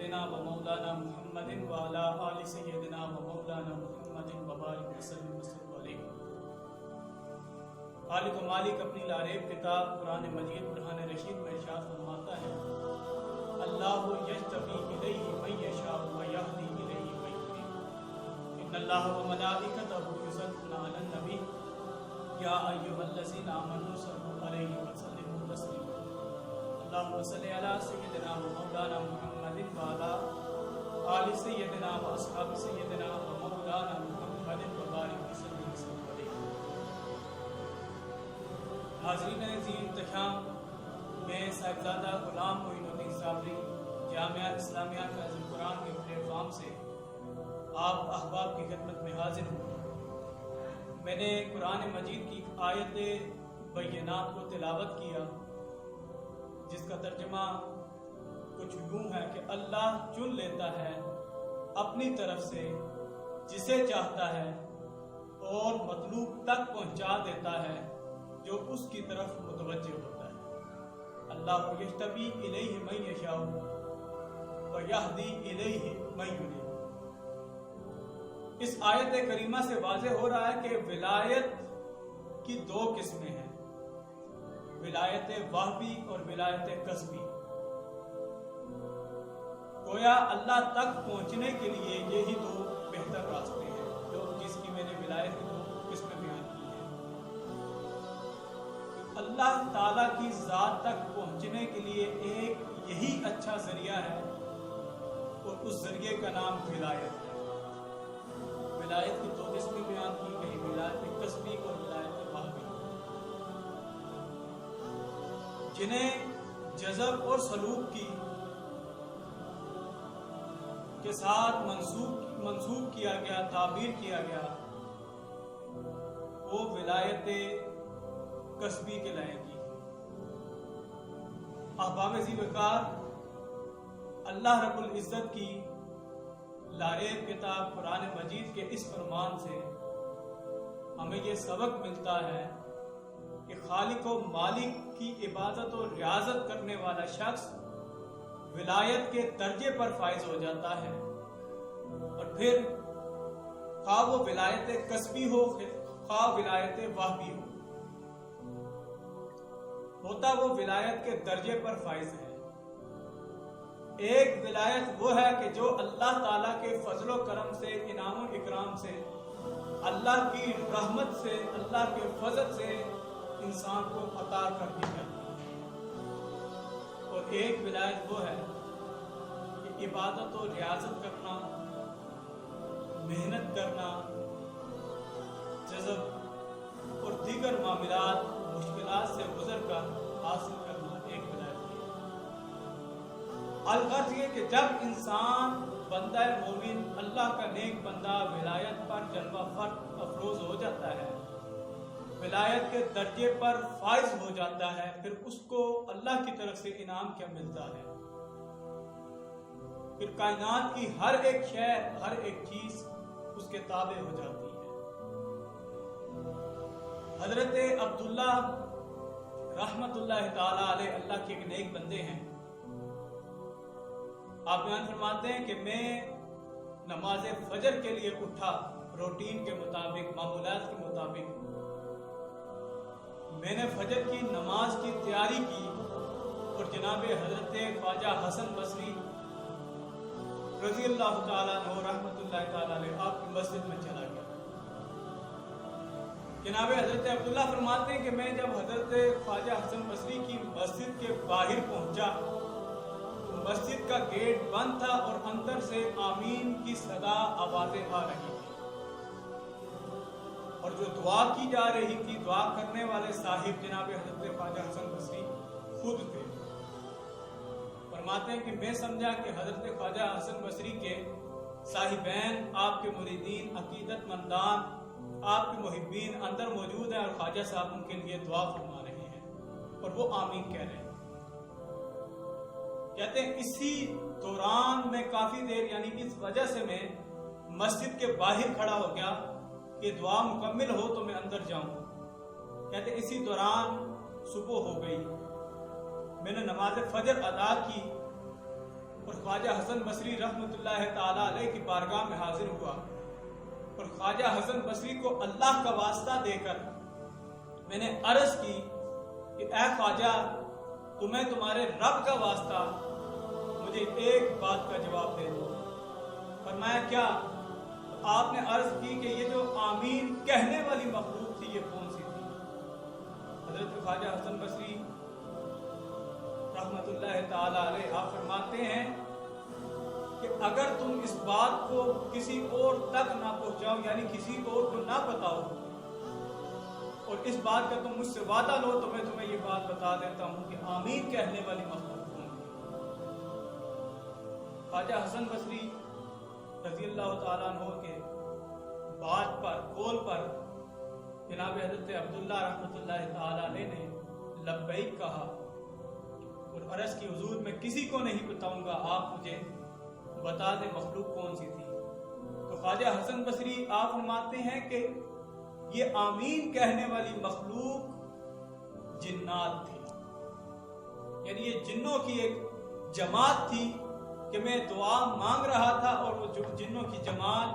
سيدنا ومولانا محمد وعلى آل سيدنا ومولانا محمد وبارك وسلم عليه۔ خالق و مالک اپنی لاریب کتاب قرآن مجید برہان رشید میں ارشاد فرماتا ہے، اللہ یجتبی الیہ من یشاء ویہدی الیہ من ینیب، ان اللہ وملائکتہ یصلون علی النبی یا ایھا الذین آمنوا صلوا علیہ وسلموا تسلیما۔ اللہم صلی علی سیدنا ومولانا محمد وعلی آل سیدنا واصحاب سیدنا ومولانا محمد وبارک وسلم علیہ۔ حاضرین عزیز انتخاب، میں صاحبزادہ غلام معین الدین صابری جامعہ اسلامیہ فیض القرآن کے پلیٹ فارم سے آپ احباب کی خدمت میں حاضر ہوں۔ میں نے قرآن مجید کی آیت بینات کو تلاوت کیا، جس کا ترجمہ کچھ یوں ہے کہ اللہ چن لیتا ہے اپنی طرف سے جسے چاہتا ہے اور مطلوب تک پہنچا دیتا ہے جو اس کی طرف متوجہ ہوتا ہے۔ اللہ یجتبی الیہ من یشاء ویہدی الیہ من ینیب۔ اس آیت کریمہ سے واضح ہو رہا ہے کہ ولایت کی دو قسمیں ہیں، ولایت واہبی اور ولایت کسبی۔ گویا اللہ تک پہنچنے کے لیے یہی دو بہتر راستے ہیں، جس کی میں نے ولایت کی دو قسمیں بیان کی ہیں۔ اللہ تعالیٰ کی ذات تک پہنچنے کے لیے ایک یہی اچھا ذریعہ ہے اور اس ذریعے کا نام ولایت ہے۔ ولایت کی دو قسمیں بیان کی گئی، ولایت کسبی اور ولایت واہبی، جنہیں جذب اور سلوک کے ساتھ منسوب کیا گیا، تعبیر کیا گیا، وہ ولایت کسبی کہلائے گی۔ احباب ذی وقار، اللہ رب العزت کی لاریب کتاب قرآن مجید کے اس فرمان سے ہمیں یہ سبق ملتا ہے کہ خالق و مالک کی عبادت و ریاضت کرنے والا شخص ولایت کے درجے پر فائز ہو جاتا ہے، اور پھر خواہ وہ ولایت کسبی ہو خواہ ولایت واہبی ہو، ہوتا وہ ولایت کے درجے پر فائز ہے۔ ایک ولایت وہ ہے کہ جو اللہ تعالیٰ کے فضل و کرم سے، انعام و اکرام سے، اللہ کی رحمت سے، اللہ کے فضل سے انسان کو عطا کر دی جاتی ہے، اور ایک ولایت وہ ہے کہ عبادت و ریاضت کرنا، محنت کرنا، جذب اور دیگر معاملات مشکلات سے گزر کر حاصل کرنا ایک ولایت ہے۔ الغرض یہ کہ جب انسان بندہ مومن، اللہ کا نیک بندہ ولایت پر جلوہ افروز ہو جاتا ہے، ولایت کے درجے پر فائز ہو جاتا ہے، پھر اس کو اللہ کی طرف سے انعام کیا ملتا ہے؟ پھر کائنات کی ہر ایک شے، ہر ایک چیز اس کے تابع ہو جاتی ہے۔ حضرت عبداللہ رحمت اللہ تعالی علیہ اللہ کے ایک نیک بندے ہیں۔ آپ بیان فرماتے ہیں کہ میں نماز فجر کے لیے اٹھا، روٹین کے مطابق، معمولات کے مطابق میں نے فجر کی نماز کی تیاری کی، اور جناب حضرت خواجہ حسن بصری رضی اللہ تعالیٰ عنہ رحمت اللہ تعالیٰ علیہ آپ کی مسجد میں چلا گیا۔ جناب حضرت عبداللہ فرماتے ہیں کہ میں جب حضرت خواجہ حسن بصری کی مسجد کے باہر پہنچا تو مسجد کا گیٹ بند تھا اور اندر سے آمین کی صدا آوازیں آ رہی تھی، اور جو دعا کی جا رہی تھی، دعا کرنے والے صاحب جناب حضرت خواجہ حسن بصری خود تھے۔ فرماتے ہیں کہ میں سمجھا کہ حضرت خواجہ حسن بصری کے صاحبین، آپ کے مریدین، عقیدت مندان، آپ کے محبین اندر موجود ہیں، اور خواجہ صاحب ان کے لیے دعا فرما رہے ہیں اور وہ آمین کہہ رہے ہیں۔ کہتے ہیں اسی دوران میں کافی دیر، یعنی اس وجہ سے میں مسجد کے باہر کھڑا ہو گیا کہ دعا مکمل ہو تو میں اندر جاؤں۔ کہتے ہیں اسی دوران صبح ہو گئی، میں نے نماز فجر ادا کی اور خواجہ حسن بصری رحمۃ اللہ تعالی علیہ کی بارگاہ میں حاضر ہوا اور خواجہ حسن بصری کو اللہ کا واسطہ دے کر میں نے عرض کی کہ اے خواجہ تمہیں تمہارے رب کا واسطہ مجھے ایک بات کا جواب دے دو۔ فرمایا کیا؟ آپ نے عرض کی کہ یہ جو آمین کہنے والی مخلوق تھی یہ کون سی تھی؟ حضرت خواجہ حسن بصری رحمت اللہ تعالی علیہ آپ فرماتے ہیں کہ اگر تم اس بات کو کسی اور تک نہ پہنچاؤ، یعنی کسی اور کو نہ بتاؤ، اور اس بات کا تم مجھ سے وعدہ لو، تو میں تمہیں یہ بات بتا دیتا ہوں کہ آمین کہنے والی مخلوق کون تھی۔ خواجہ حسن بصری رضی اللہ تعالیٰ عنہ کے بات پر قول پر جناب حضرت عبداللہ رحمۃ اللہ تعالیٰ علیہ نے لبیک کہا اور عرض کی حضور میں کسی کو نہیں بتاؤں گا، آپ مجھے بتا دیں مخلوق کون سی تھی۔ تو خواجہ حسن بصری آپ فرماتے ہیں کہ یہ آمین کہنے والی مخلوق جنات تھی، یعنی یہ جنوں کی ایک جماعت تھی کہ میں دعا مانگ رہا تھا اور وہ جنوں کی جماعت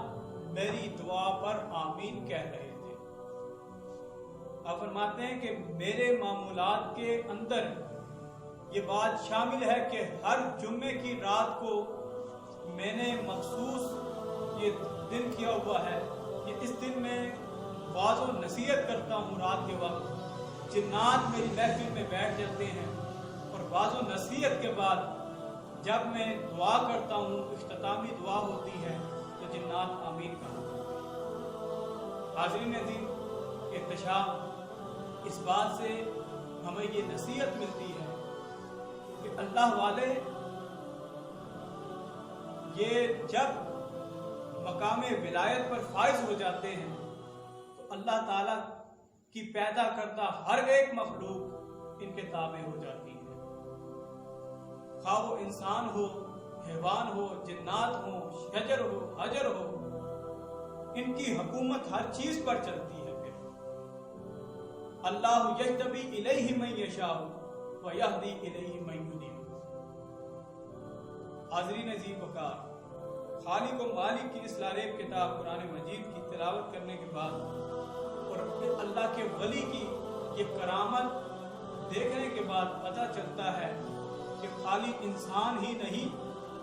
میری دعا پر آمین کہہ رہے تھے۔ آپ فرماتے ہیں کہ میرے معمولات کے اندر یہ بات شامل ہے کہ ہر جمعے کی رات کو میں نے مخصوص یہ دن کیا ہوا ہے کہ اس دن میں بعض و نصیحت کرتا ہوں رات کے وقت، جنات میری محفل میں بیٹھ جاتے ہیں اور بعض و نصیحت کے بعد جب میں دعا کرتا ہوں، اختتامی دعا ہوتی ہے، تو جنات آمین کہتے ہیں۔ حاضرین عزیز، احتشام اس بات سے ہمیں یہ نصیحت ملتی ہے کہ اللہ والے یہ جب مقام ولایت پر فائز ہو جاتے ہیں تو اللہ تعالیٰ کی پیدا کرتا ہر ایک مخلوق ان کے تابع ہو جاتی ہے، خواہ وہ انسان ہو، حیوان ہو، جنات ہو، شجر ہو، حجر ہو، ان کی حکومت ہر چیز پر چلتی ہے۔ پھر اللہ یجتبی الیہ من یشاء ویہدی الیہ من ینیب۔ حاضرین عزیز وقار، خالق و مالک کی اس لاریب کتاب قرآن مجید کی تلاوت کرنے کے بعد اور اپنے اللہ کے ولی کی یہ کرامت دیکھنے کے بعد پتہ چلتا ہے کہ خالی انسان ہی نہیں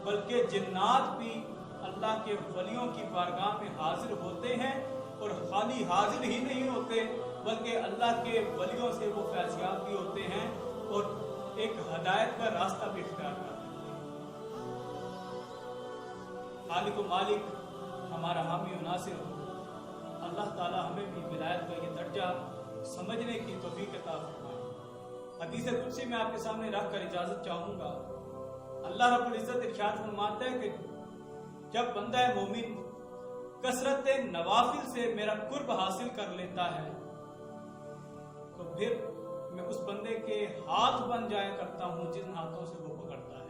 بلکہ جنات بھی اللہ کے ولیوں کی بارگاہ میں حاضر ہوتے ہیں، اور خالی حاضر ہی نہیں ہوتے بلکہ اللہ کے ولیوں سے وہ فیضیاب بھی ہوتے ہیں اور ایک ہدایت کا راستہ بھی اختیار کرتے ہیں۔ خالق و مالک ہمارا حامی و ناصر ہو، اللہ تعالی ہمیں بھی ولایت کا یہ درجہ سمجھنے کی توفیق عطا فرمائے۔ حدیث قدسی میں آپ کے سامنے رکھ کر اجازت چاہوں گا۔ اللہ رب العزت ارشاد فرماتا ہے کہ جب بندہ مومن کثرت نوافل سے میرا قرب حاصل کر لیتا ہے تو پھر میں اس بندے کے ہاتھ بن جایا کرتا ہوں جن ہاتھوں سے وہ پکڑتا ہے،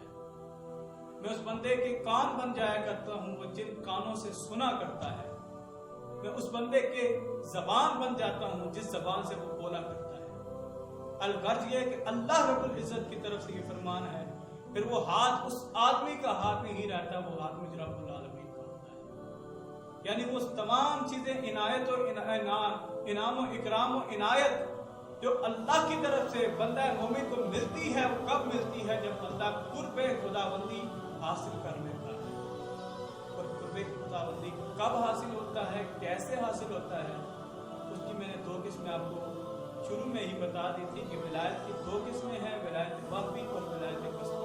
میں اس بندے کے کان بن جایا کرتا ہوں وہ جن کانوں سے سنا کرتا ہے، میں اس بندے کے زبان بن جاتا ہوں جس زبان سے وہ بولا کرتا ہے۔ الغرض یہ ہے کہ اللہ رب العزت کی طرف سے یہ فرمان ہے، پھر وہ ہاتھ اس آدمی کا ہاتھ نہیں رہتا، وہ ہاتھ مجھ رب العالمین کا ہوتا ہے۔ یعنی وہ تمام چیزیں عنایت و انعام و اکرام و عنایت جو اللہ کی طرف سے بندہ مومن کو ملتی ہے، وہ کب ملتی ہے؟ جب بندہ قرب خداوندی حاصل کر لیتا ہے۔ اور قرب خداوندی کب حاصل ہوتا ہے، کیسے حاصل ہوتا ہے، اس کی میں نے 2 قسمیں آپ کو شروع میں ہی بتا دی تھی کہ ولایت کی 2 قسمیں ہیں، ولایت وحی اور ولایت قسم۔